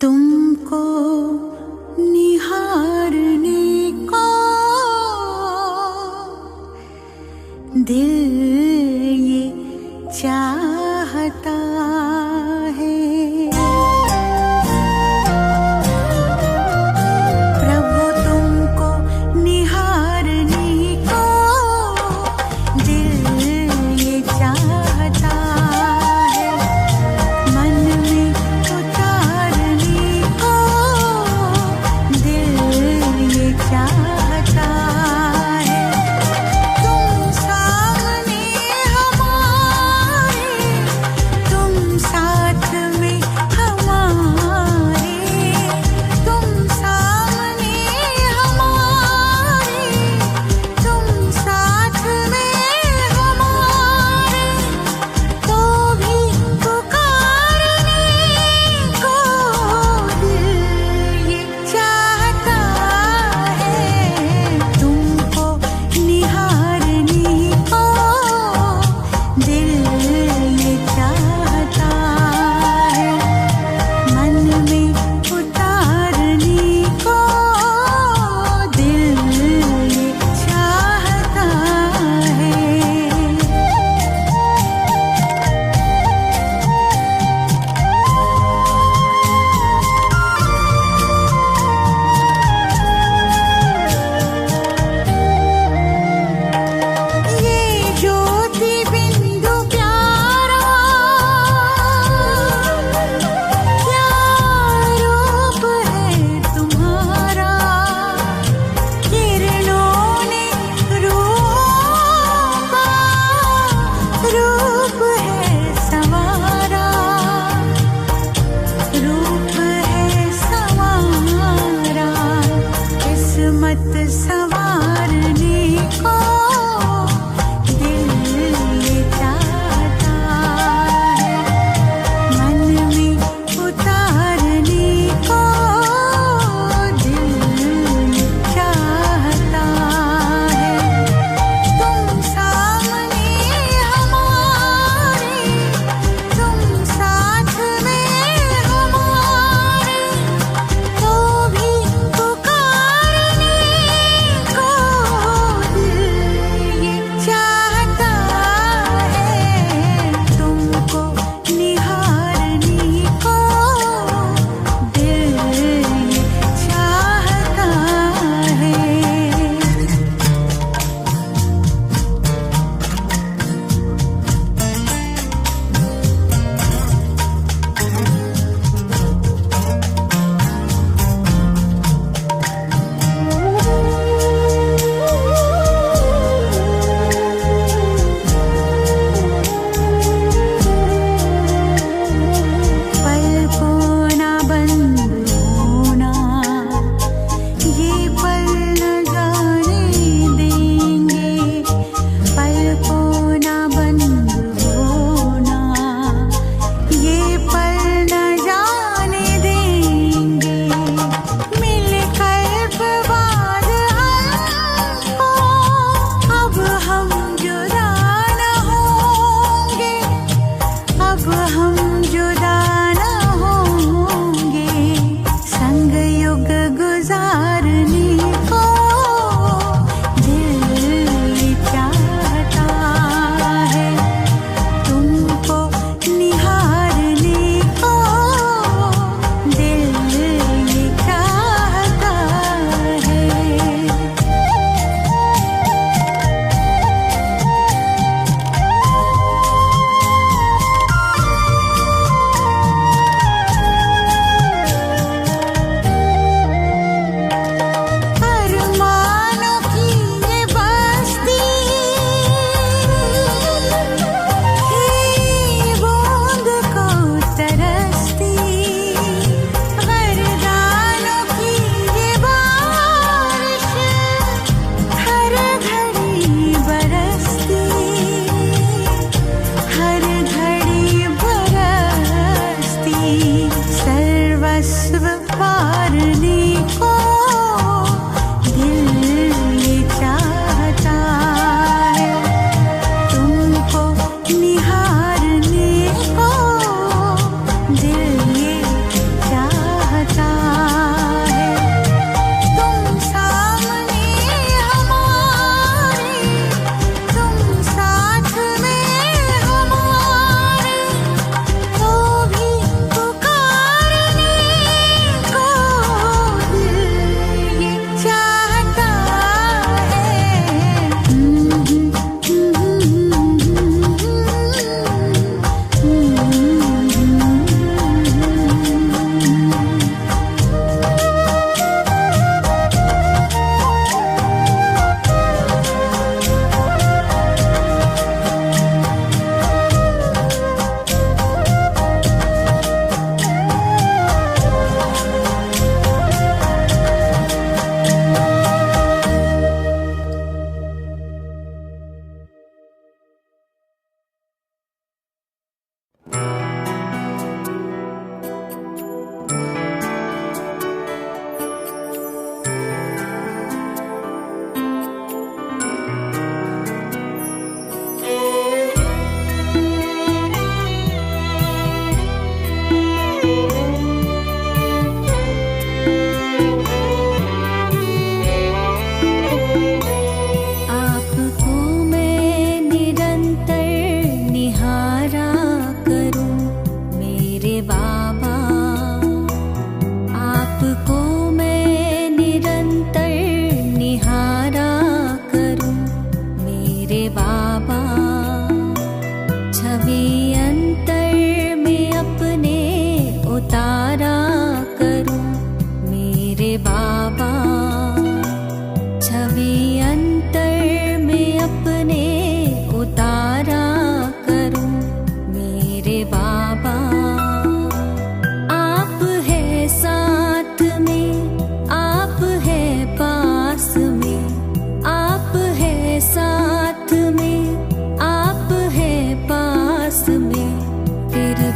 तुमको निहारने को दिल ये चाहता है। प्रभु तुमको निहारने को दिल ये चाहता है। मन में उतारने को दिल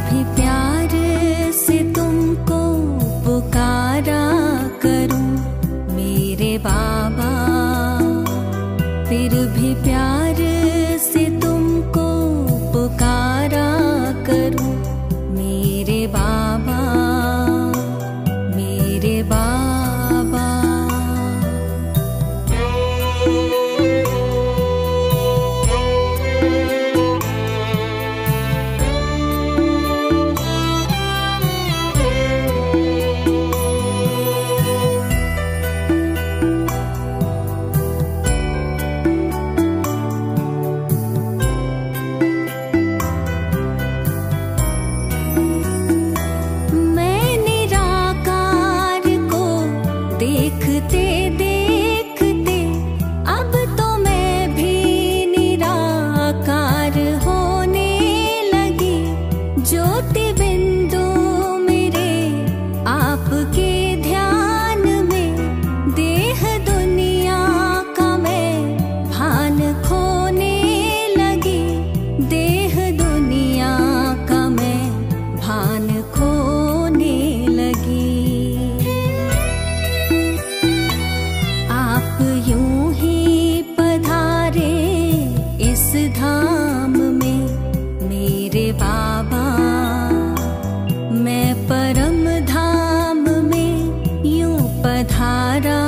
भी प्यार से तुमको पुकारा करूं मेरे बाबा, फिर भी प्यार से तुमको पुकारा करूं मेरे बाबा, मेरे बाबा। देखते देखते अब तो मैं भी निराकार होने लगी। ज्योति बिंदु मेरे आपके ध्यान में, देह दुनिया का मैं भान खोने लगी। देह दुनिया का मैं भान खोने लगी। आप यूं ही पधारे इस धाम में मेरे बाबा, मैं परम धाम में यूं पधारा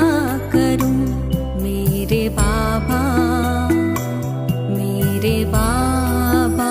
करूं मेरे बाबा, मेरे बाबा।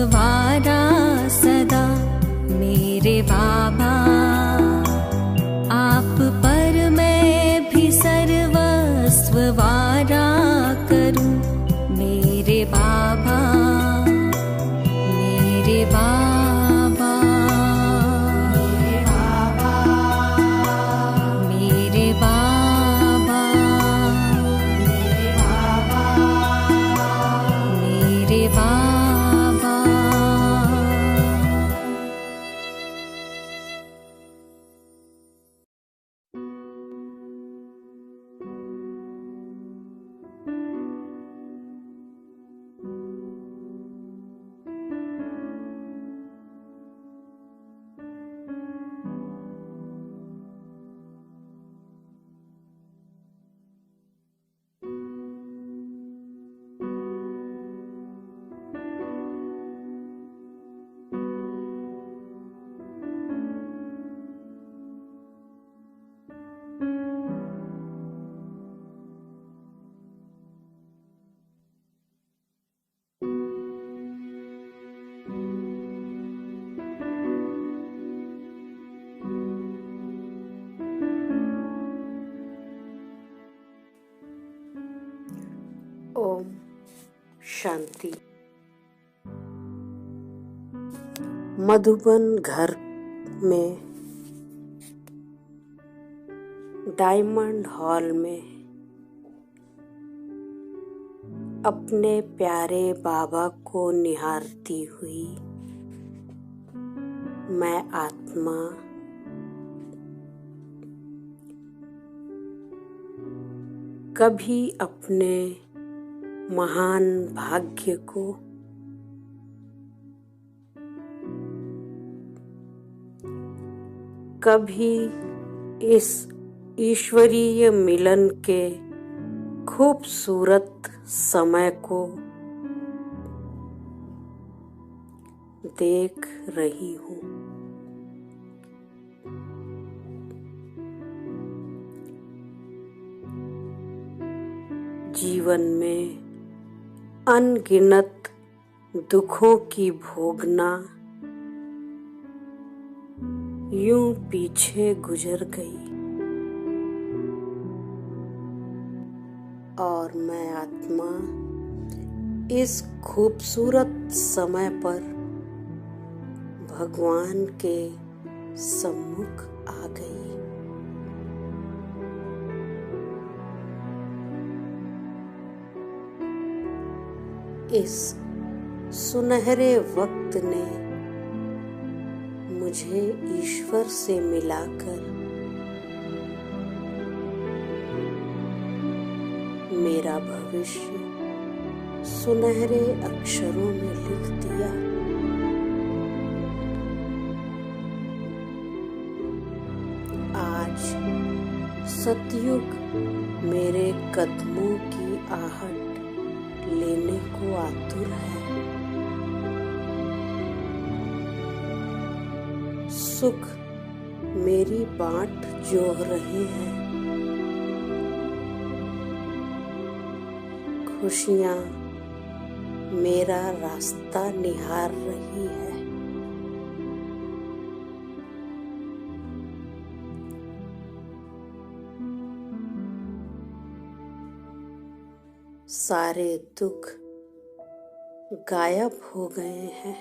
वारा सदा मेरे बाबा, आप पर मैं भी सर्वस्व वारा करूं मेरे बाबा, मेरे बाबा, मेरे बाबा, मेरे बाबा। ओम शांति। मधुबन घर में डायमंड हॉल में अपने प्यारे बाबा को निहारती हुई मैं आत्मा कभी अपने महान भाग्य को कभी इस ईश्वरीय मिलन के खूबसूरत समय को देख रही हूँ। जीवन में अनगिनत दुखों की भोगना यूं पीछे गुजर गई और मैं आत्मा इस खूबसूरत समय पर भगवान के सम्मुख आ गई। इस सुनहरे वक्त ने मुझे ईश्वर से मिलाकर मेरा भविष्य सुनहरे अक्षरों में लिख दिया। आज सतयुग मेरे कदमों की आहट लेने को आतुर है। सुख मेरी बाट जोह रहे हैं। खुशियां मेरा रास्ता निहार रही है। सारे दुख गायब हो गए हैं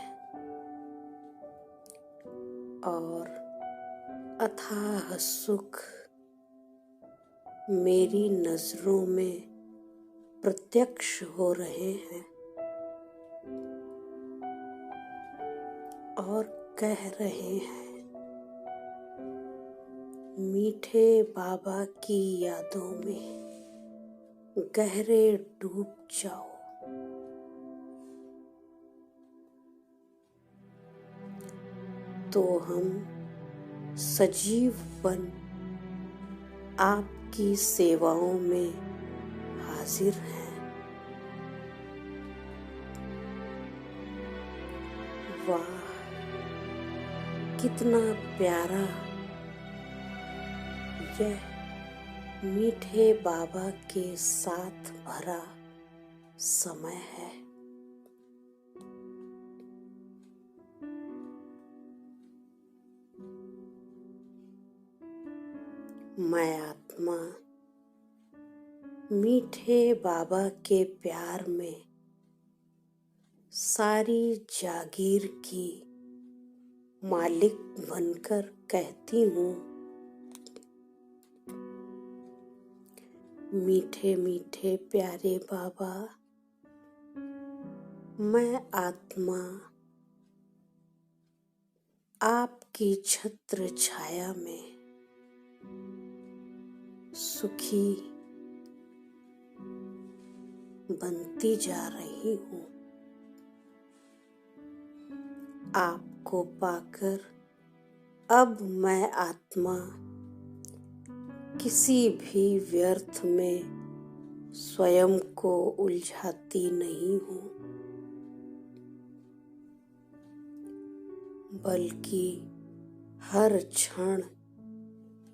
और अथाह सुख मेरी नजरों में प्रत्यक्ष हो रहे हैं और कह रहे हैं, मीठे बाबा की यादों में गहरे डूब जाओ। तो हम सजीव बन आपकी सेवाओं में हाजिर हैं। वाह, कितना प्यारा यह मीठे बाबा के साथ भरा समय है। मैं आत्मा मीठे बाबा के प्यार में सारी जागीर की मालिक बनकर कहती हूँ, मीठे मीठे प्यारे बाबा, मैं आत्मा आपकी छत्र छाया में सुखी बनती जा रही हूँ। आपको पाकर अब मैं आत्मा किसी भी व्यर्थ में स्वयं को उलझाती नहीं हूँ, बल्कि हर क्षण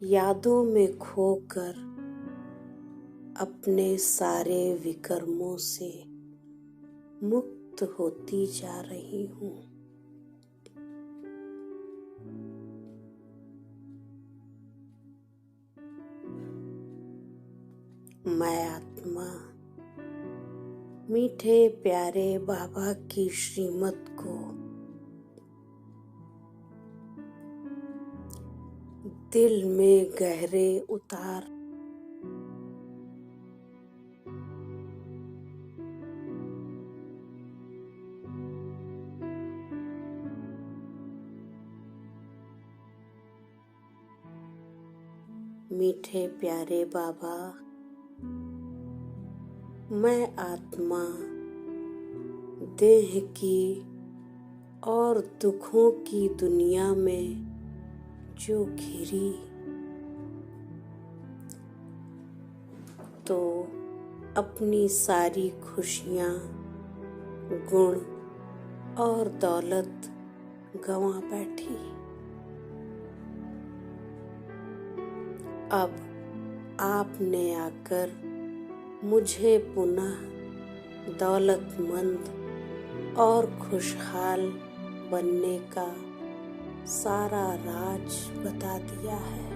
यादों में खोकर अपने सारे विकर्मों से मुक्त होती जा रही हूँ। मैं आत्मा मीठे प्यारे बाबा की श्रीमत को दिल में गहरे उतार मीठे प्यारे बाबा, मैं आत्मा देह की और दुखों की दुनिया में जो घिरी, तो अपनी सारी खुशियाँ, गुण और दौलत गंवा बैठी। अब आपने आकर मुझे पुनः दौलतमंद और खुशहाल बनने का सारा राज बता दिया है।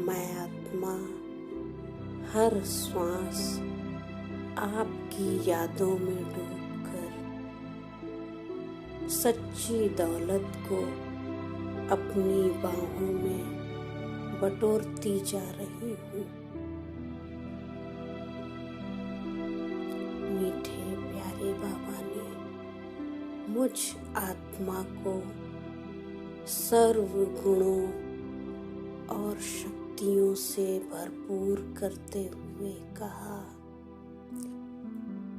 मैं आत्मा हर श्वास आपकी यादों में डूबकर सच्ची दौलत को अपनी बाहों में बटोरती जा रही हूँ। मीठे प्यारे बाबा ने मुझ आत्मा को सर्व गुणों और शक्तियों से भरपूर करते हुए कहा,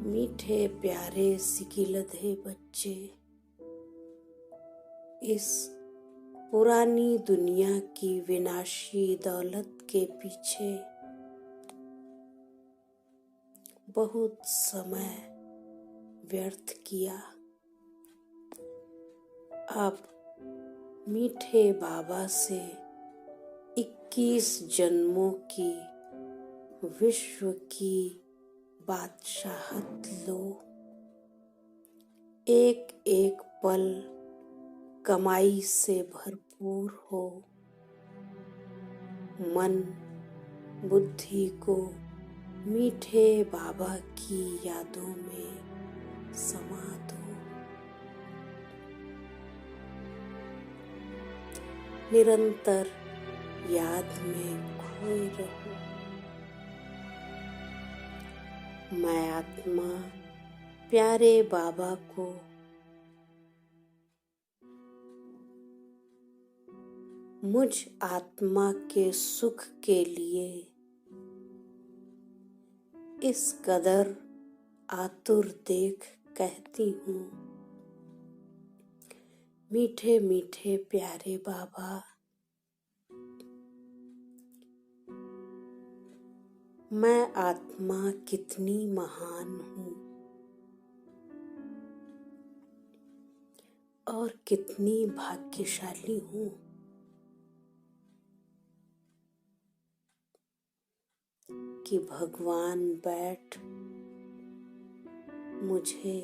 मीठे प्यारे सिकिलधे बच्चे, इस पुरानी दुनिया की विनाशी दौलत के पीछे बहुत समय व्यर्थ किया। अब मीठे बाबा से 21 जन्मों की विश्व की बादशाहत लो। एक एक पल कमाई से भरपूर हो। मन बुद्धि को मीठे बाबा की यादों में समा दो। निरंतर याद में खोए रहो। मैं आत्मा प्यारे बाबा को मुझ आत्मा के सुख के लिए इस कदर आतुर देख कहती हूँ, मीठे मीठे प्यारे बाबा, मैं आत्मा कितनी महान हूँ और कितनी भाग्यशाली हूँ कि भगवान बैठ मुझे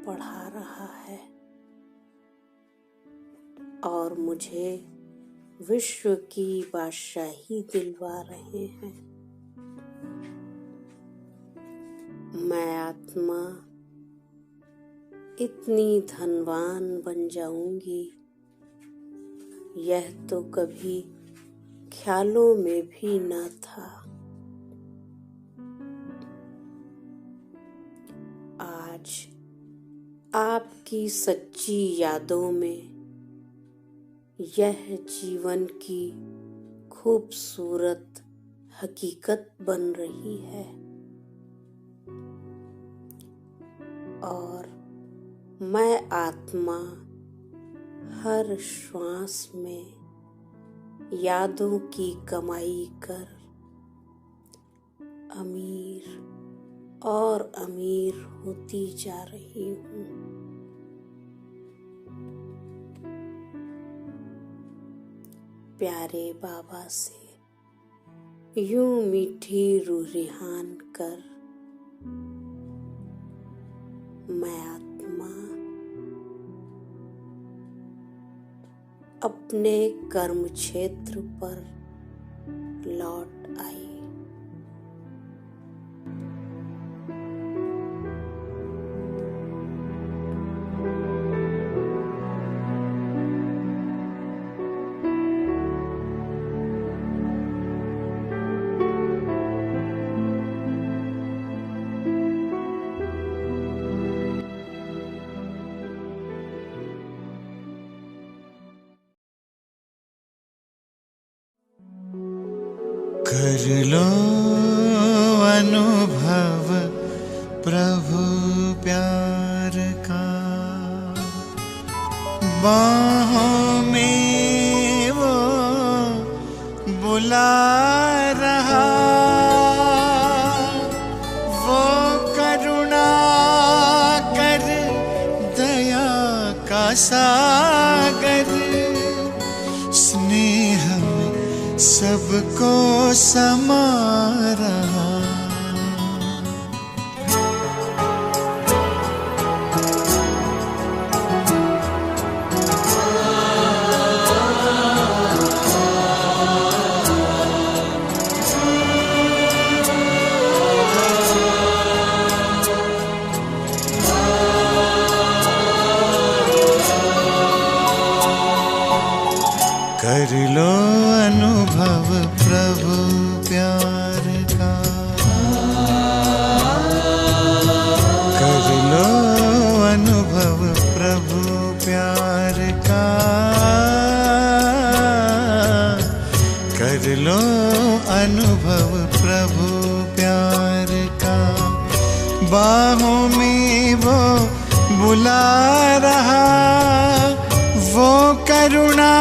पढ़ा रहा है और मुझे विश्व की बादशाही दिलवा रहे हैं। मैं आत्मा इतनी धनवान बन जाऊंगी, यह तो कभी ख्यालों में भी न था। आज आपकी सच्ची यादों में यह जीवन की खूबसूरत हकीकत बन रही है और मैं आत्मा हर श्वास में यादों की कमाई कर अमीर और अमीर होती जा रही हूँ। प्यारे बाबा से यूं मीठी रूरिहान कर मैं आत्मा अपने कर्म क्षेत्र पर लौट आई। कर बाहों में वो बुला रहा, वो करुणा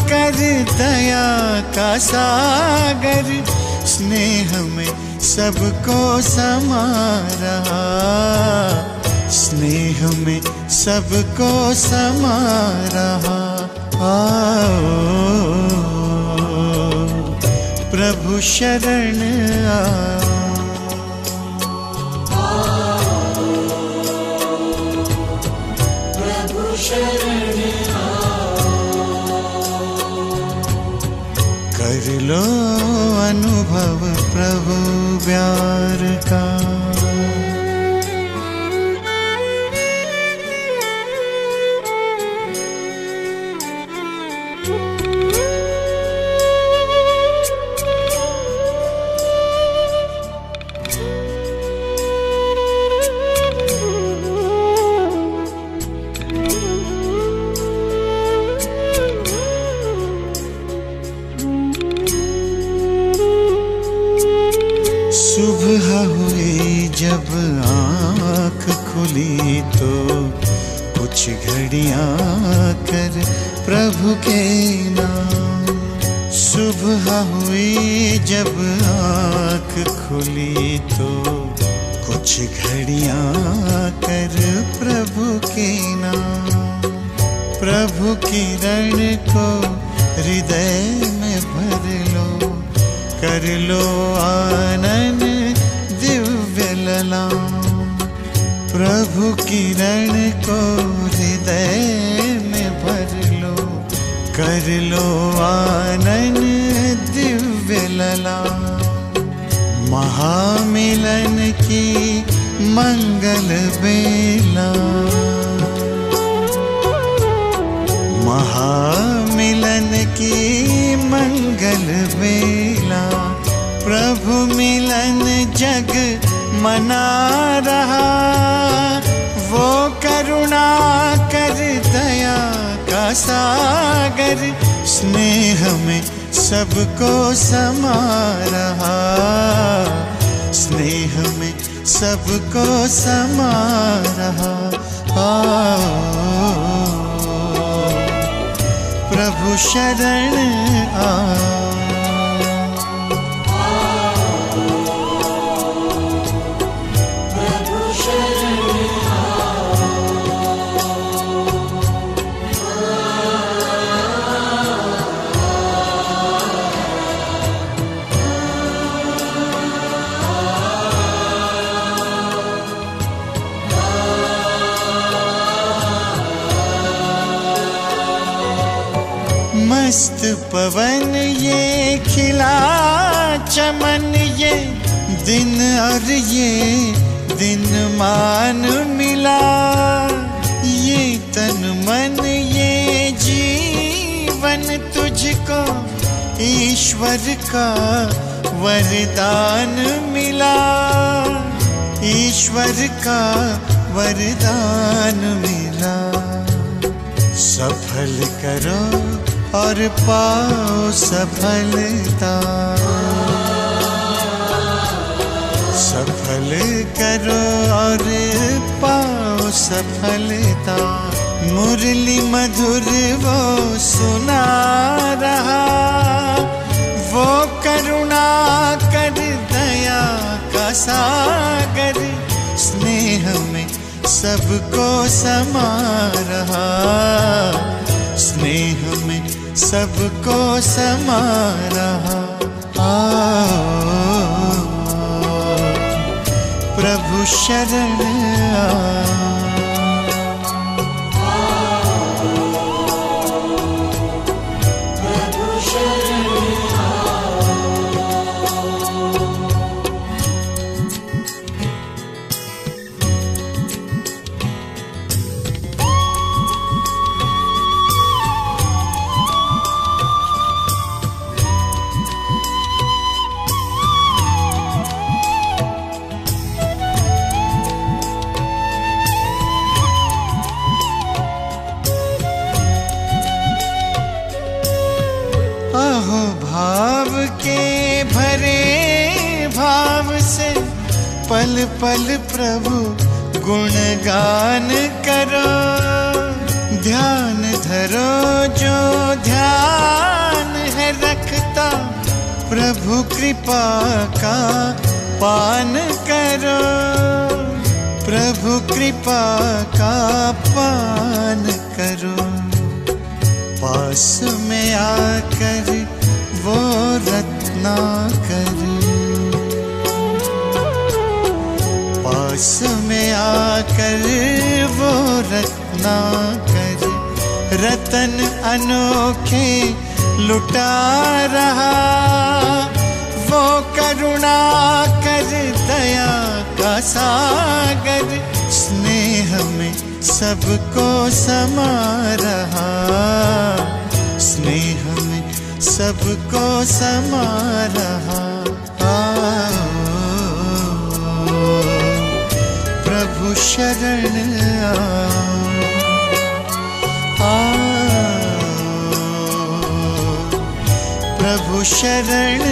कर दया का सागर, स्नेह में सबको समा रहा, स्नेह में सबको समा रहा। आओ प्रभु शरण आओ, प्रभु शरण कर लो अनुभव प्रभु प्यार का। सुबह हुई जब आँख खुली तो कुछ घड़ियाँ कर प्रभु के नाम। सुबह हुई जब आँख खुली तो कुछ घड़ियाँ कर प्रभु के नाम। प्रभु किरण को हृदय में भर लो, कर लो आनंद दिव्य ललाम। प्रभु किरण को हृदय में भर लो, कर लो आनंद दिव्य ललाम। महामिलन की मंगल बेला, महामिलन की मंगल बेला, प्रभु मिलन जग मना रहा, वो करुणा कर दया का सागर, स्नेह में सबको समा रहा, स्नेह में सबको समा रहा। प्रभु शरण आओ, प्रभु शरण मस्त पवन ये खिला चमन, ये दिन और ये दिन मान मिला, ये तन मन ये जीवन तुझको ईश्वर का वरदान मिला, ईश्वर का वरदान मिला। सफल करो और पाओ सफलता, सफल करो और पाओ सफलता। मुरली मधुर वो सुना रहा, वो करुणा कर दया का सागर, स्नेह में सबको समा रहा, स्नेह में सबको समा रहा। प्रभु शरण आओ, प्रभु शरण पल पल प्रभु गुणगान करो। ध्यान धरो जो ध्यान है रखता, प्रभु कृपा का पान करो। प्रभु कृपा का पान करो। पास में आकर वो रत्नाकर, पास में आकर वो रत्नाकर, रतन अनोखे लुटा रहा। वो करुणा कर दया का सागर, स्नेह में सबको समा रहा। स्नेह में सबको समा रहा। प्रभु शरण प्रभु शरण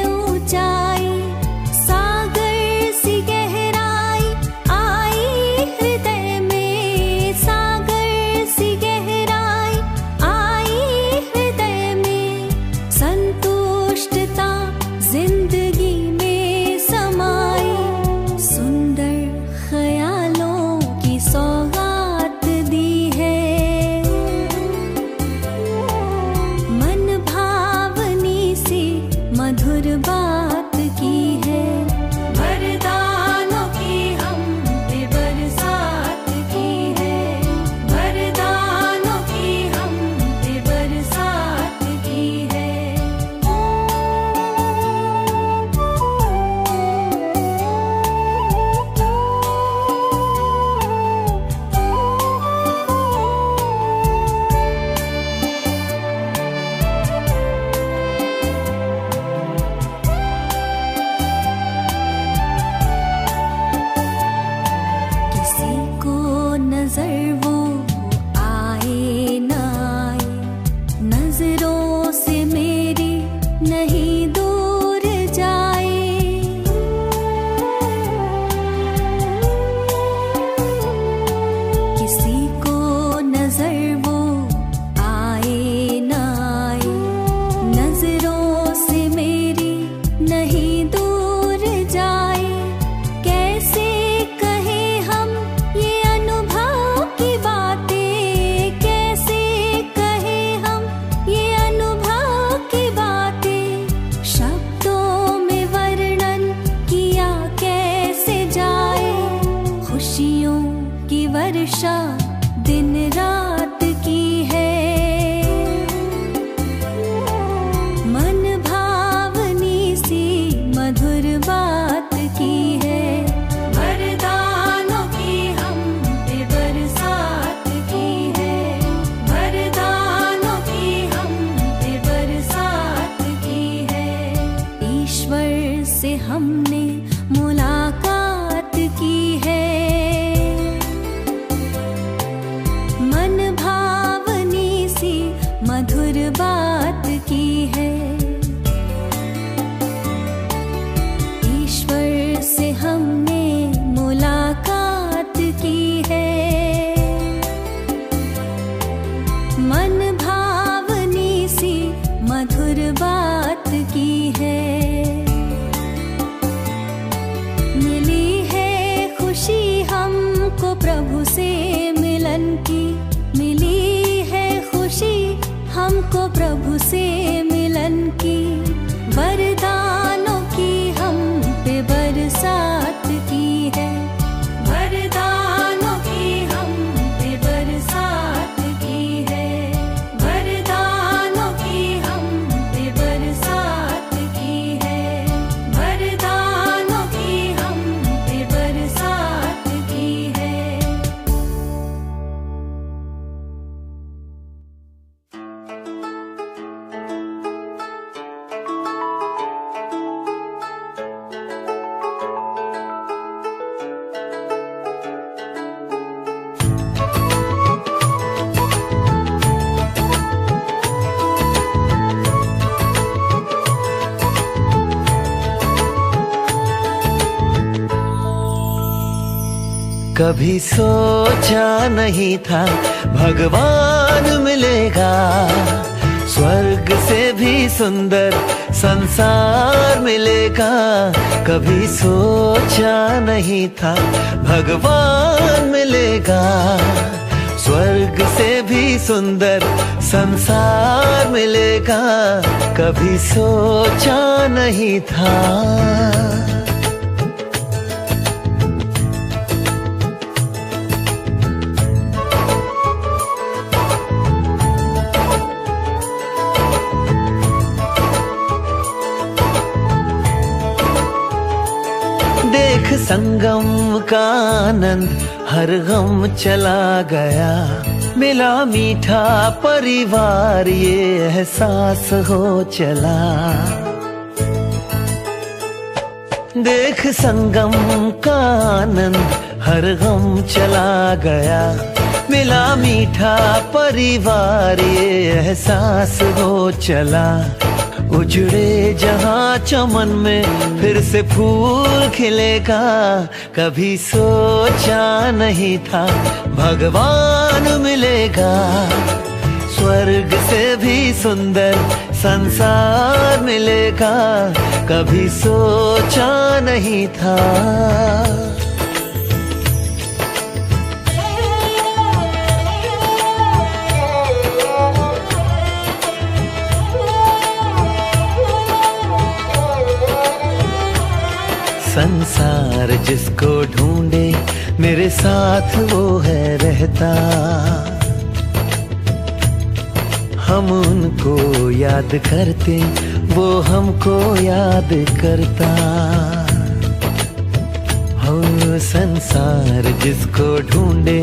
ऊंचाई, सागर सी गहराई आई वर्षा दिन रात की है, मन भावनी सी मधुर बात की है। वरदानों की हम पे बरसात की है, वरदानों की हम पे बरसात की है। ईश्वर से हमने मुलाकात की है, मन भावनी सी मधुर बात की है। ईश्वर से हमने मुलाकात की है, मन भावनी सी मधुर बात की है। मिली है खुशी हमको प्रभु से मिलन की, मिली है खुशी हमको प्रभु से मिलन की। वरदानों की हम पे बरसात की है, वरदानों की हम पे बरसात की है, वरदानों की हम पे बरसात की है, वरदानों की हम पे बरसात की है। कभी सोचा नहीं था भगवान मिलेगा, स्वर्ग से भी सुंदर संसार मिलेगा। कभी सोचा नहीं था भगवान मिलेगा, स्वर्ग से भी सुंदर संसार मिलेगा। कभी सोचा नहीं था। देख संगम का आनंद हर गम चला गया, मिला मीठा परिवार ये एहसास हो चला। देख संगम का आनंद हर गम चला गया, मिला मीठा परिवार ये एहसास हो चला। उजड़े जहां चमन में फिर से फूल खिलेगा, कभी सोचा नहीं था भगवान मिलेगा, स्वर्ग से भी सुंदर संसार मिलेगा। कभी सोचा नहीं था। संसार जिसको ढूंढे मेरे साथ वो है रहता, हम उनको याद करते वो हमको याद करता। हो संसार जिसको ढूंढे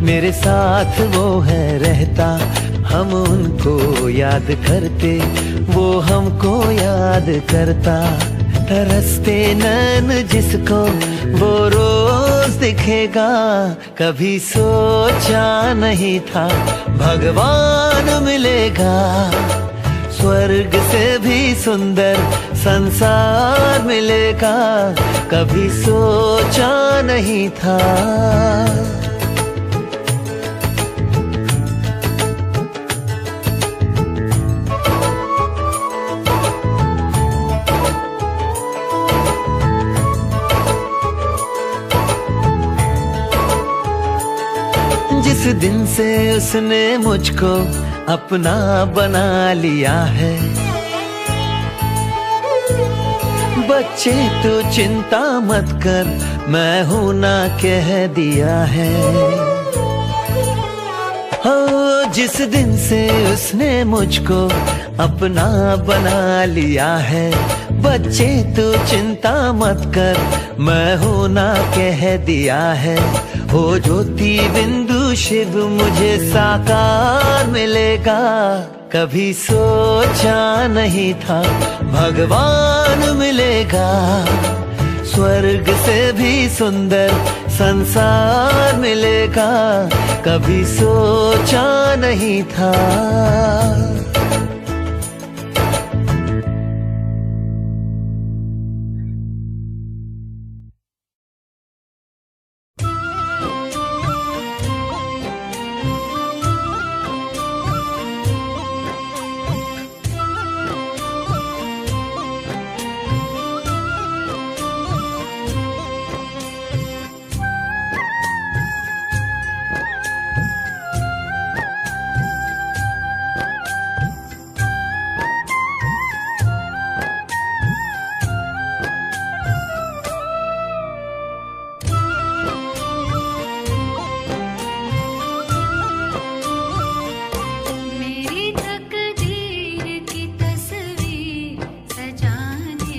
मेरे साथ वो है रहता, हम उनको याद करते वो हमको याद करता। तरसते नैन जिसको वो रोज दिखेगा, कभी सोचा नहीं था भगवान मिलेगा, स्वर्ग से भी सुंदर संसार मिलेगा। कभी सोचा नहीं था। जिस दिन से उसने मुझको अपना बना लिया है, बच्चे तो चिंता मत कर मैं हूं ना कह दिया है। हो जिस दिन से उसने मुझको अपना बना लिया है, बच्चे तू चिंता मत कर, मैं हूं ना कह दिया है। हो ज्योति बिंदु शिव मुझे साकार मिलेगा, कभी सोचा नहीं था भगवान मिलेगा। स्वर्ग से भी सुंदर संसार मिलेगा, कभी सोचा नहीं था। मेरी तकदीर की तस्वीर सजाने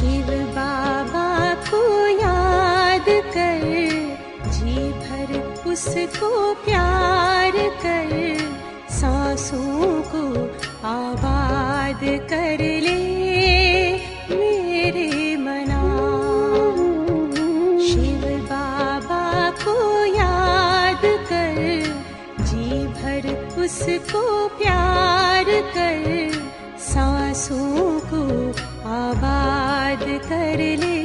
शिव बाबा को याद कर, जी भर उसको प्यार कर, सांसों को आबाद कर ले मेरे मना। शिव बाबा को याद कर, जी भर उसको प्यार कर, सांसों को आबाद कर ले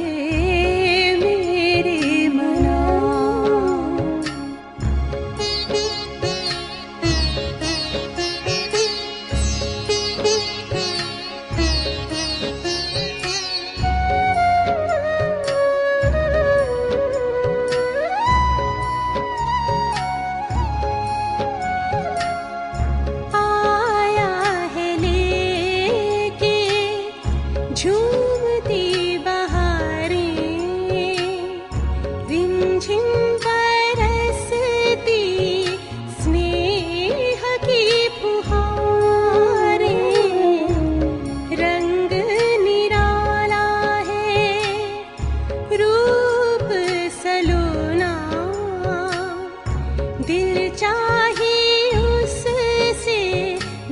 मेरे मना।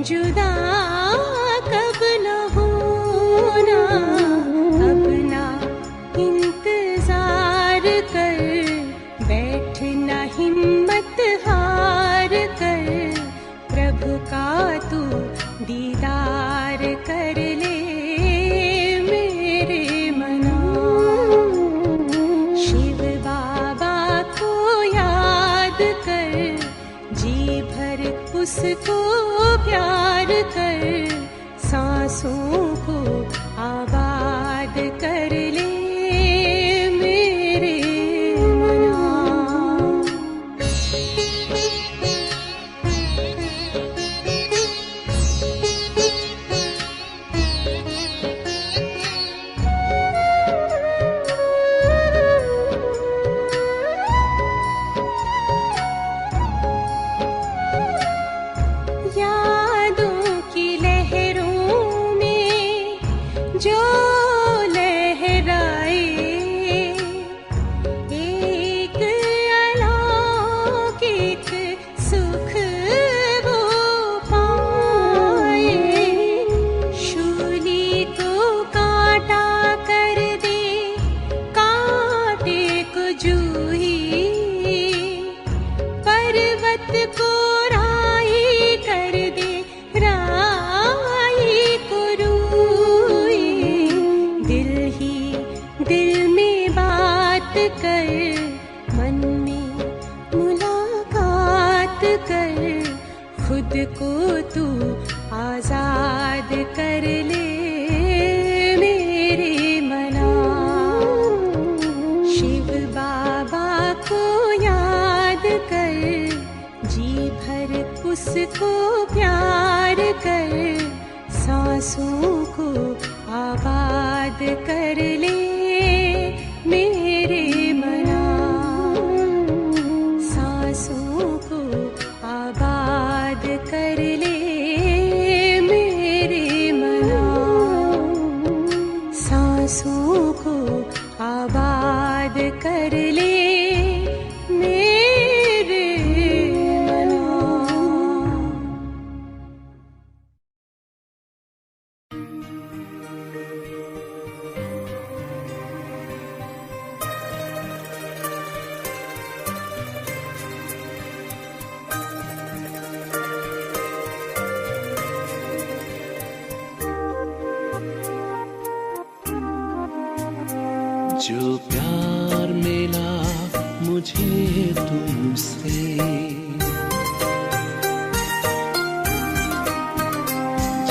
जुदा कब न होना, अब ना इंतजार कर, बैठना हिम्मत हार कर, प्रभु का तू दीदार कर ले मेरे मना। शिव बाबा को याद कर, जी भर उसको प्यार कर, सांसों को आबाद कर ले मेरे मना। जो लहराए एक अलौकिक सुख वो पाए, शूली को कांटा कर दे, कांटे को जूही, पर्वत को राई कर दे, राई को रूई, दिल में बात कर, मन में मुलाकात कर, खुद को तू आजाद कर ले मेरे मना। शिव बाबा को याद कर, जी भर उसको प्यार कर, सांसों को आबाद कर ले मेरे मना। सांसों को आबाद कर ले मेरे मना। सांसों को आबाद कर ले मेरे मना। जो प्यार मिला मुझे तुमसे,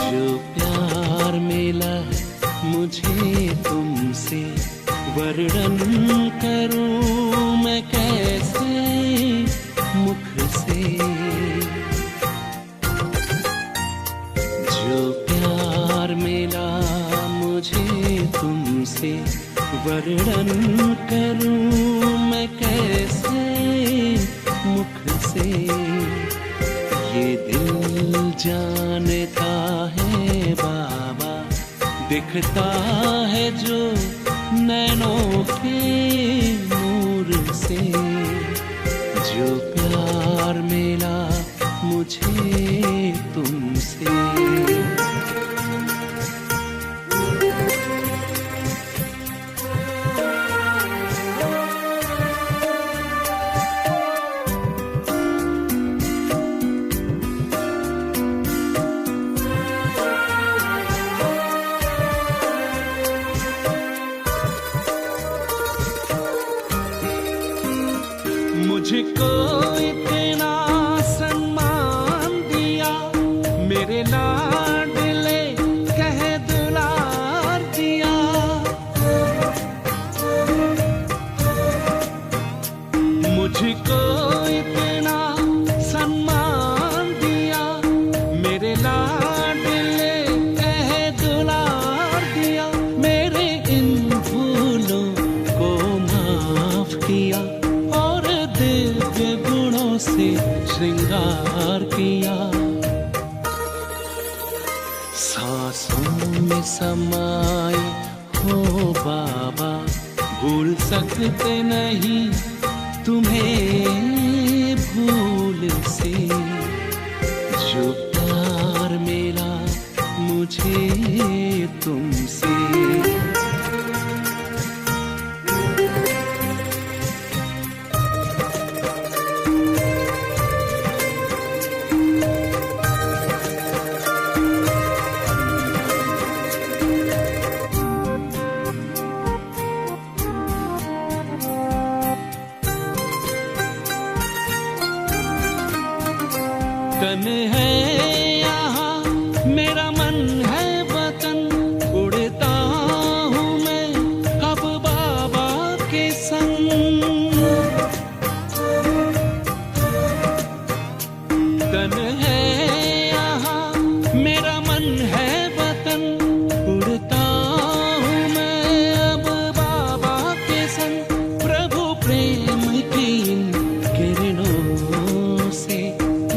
जो प्यार मिला मुझे तुमसे, वर्णन करूं मैं कैसे मुख से। जो प्यार मिला मुझे तुमसे, वर्णन करूं मैं कैसे मुख से। ये दिल जानता है बाबा, दिखता है जो मुझे तुमसे। मुझको इतना सम्मान दिया, मेरे लाडले कह दुलार दिया। मुझको इतना सम्मान दिया, मेरे लाडले कह दुलार दिया। मेरे इन भूलों को माफ किया और दिव्य गुणों से श्रृंगार किया। सांसों में समाए हो बाबा, भूल सकते नहीं तुम्हें भूल से। जो प्यार मिला मुझे तुमसे। तन है यहाँ मेरा मन है वतन, उड़ता हूँ मैं अब बाबा के संग। तन है यहाँ मेरा मन है वतन, उड़ता हूँ मैं अब बाबा के संग। प्रभु प्रेम की इन किरणों से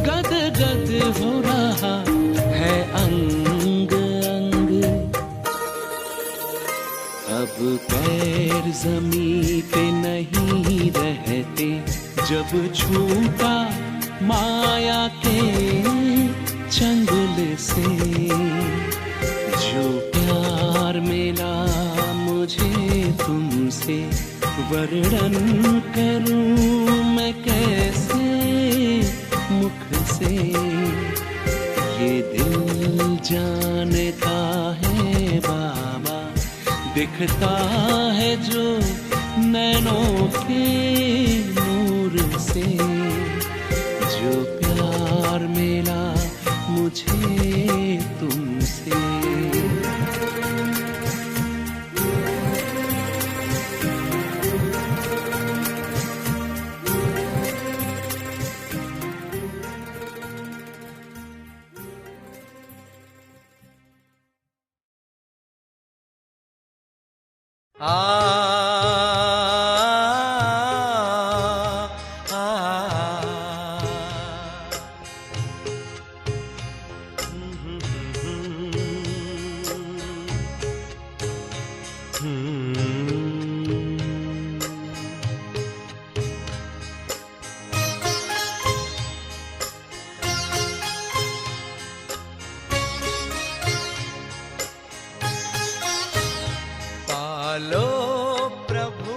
गद हो रहा है अंग अंग। अब पैर जमीन पे नहीं रहते, जब छूटा माया के चंगुल से। जो प्यार मिला मुझे तुमसे, वर्णन करूं मैं कैसे मुख से। ये दिल जानता है बाबा, दिखता है जो नैनों के नूर से। जो प्यार मिला मुझे तुमसे। पालो प्रभु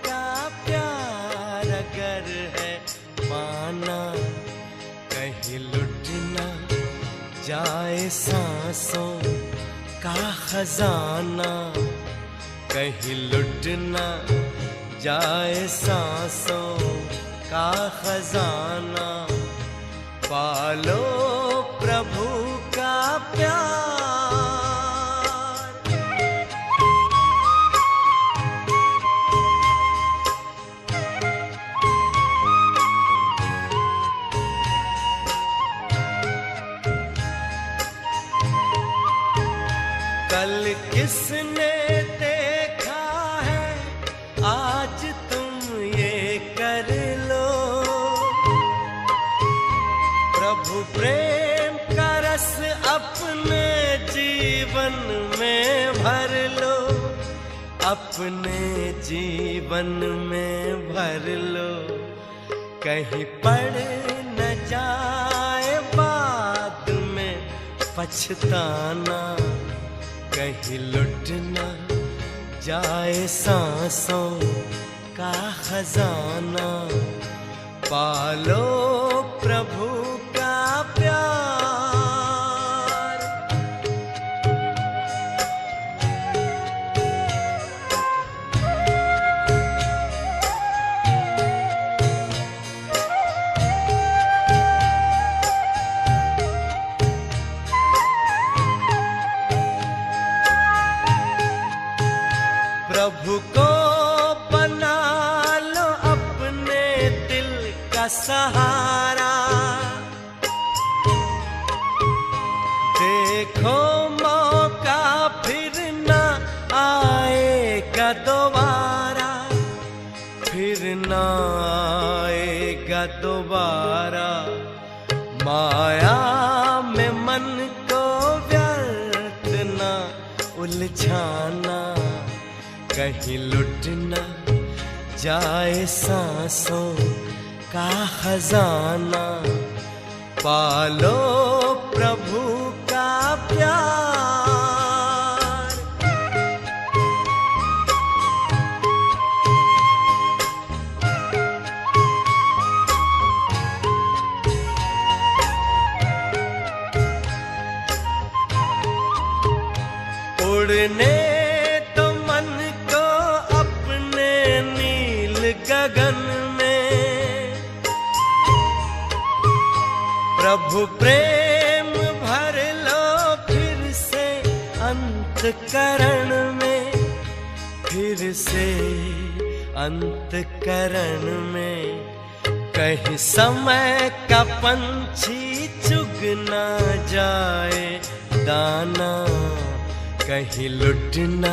का प्यार अगर है पाना, कहीं लुट ना जाए सांसों का खजाना। कहीं लुट ना जाए सांसों का खजाना। पालो प्रभु का प्यार। कल किसने देखा है, आज तुम ये कर लो। प्रभु प्रेम का रस अपने जीवन में भर लो। अपने जीवन में भर लो, कहीं पड़ न जाए पछताना, कहीं लुट न जाए सांसों का खजाना। पालो प्रभु का प्यार। प्रभु को बना लो अपने दिल का सहारा। देखो मौका फिर न आएगा दोबारा, फिर न आएगा दोबारा। माया में मन को व्यर्थ न उलझाना, कहीं लुट न जाए सांसों का खजाना। पालो प्रभु का प्यार। उड़ने तो मन को अपने नील गगन में, प्रभु प्रेम भर लो फिर से अंतकरण में, फिर से अंतकरण में। कहीं समय का पंछी चुग ना जाए दाना, कहीं लुट न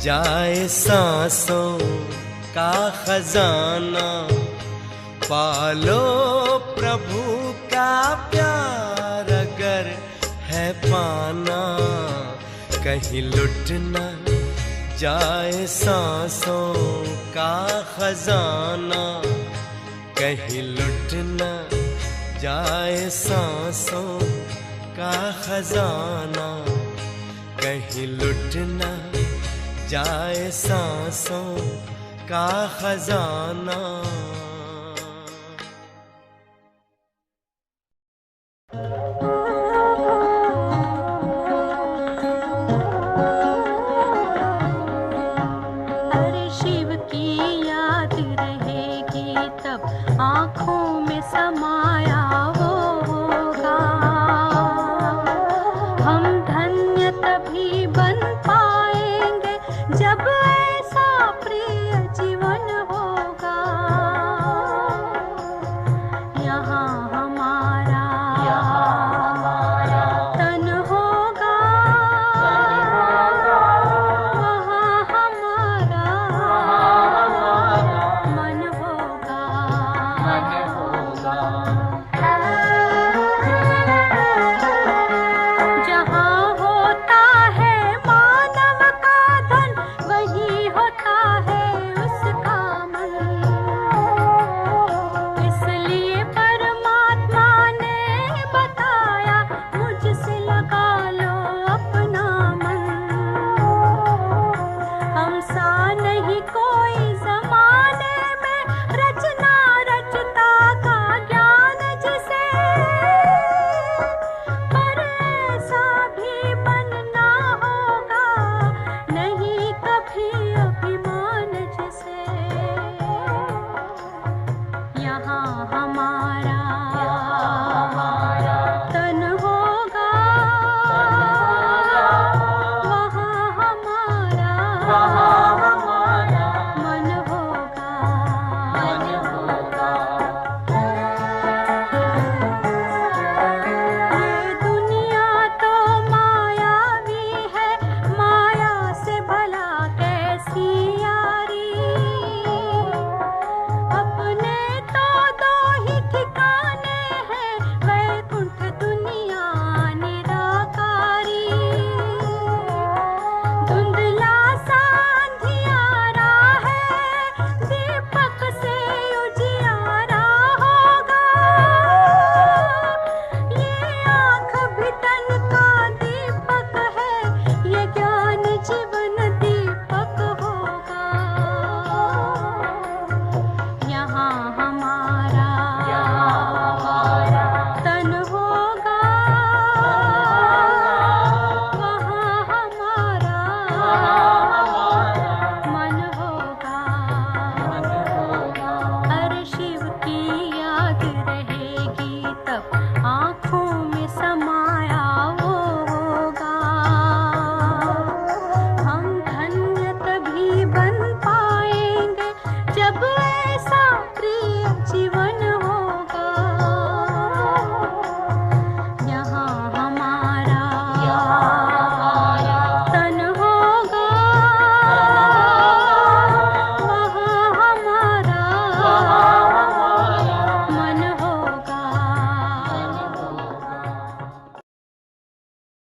जाए सांसों का खजाना। पालो प्रभु का प्यार अगर है पाना, कहीं लुट न जाए सांसों का खजाना। कहीं लुट न जाए सांसों का खजाना, कहीं लुट न जाए सांसों का खजाना। अरे शिव की याद रहेगी तब आँखों में समाया वो होगा। हम धन्य तभी बन पाएंगे जब ऐसा प्रिय जीवन हो।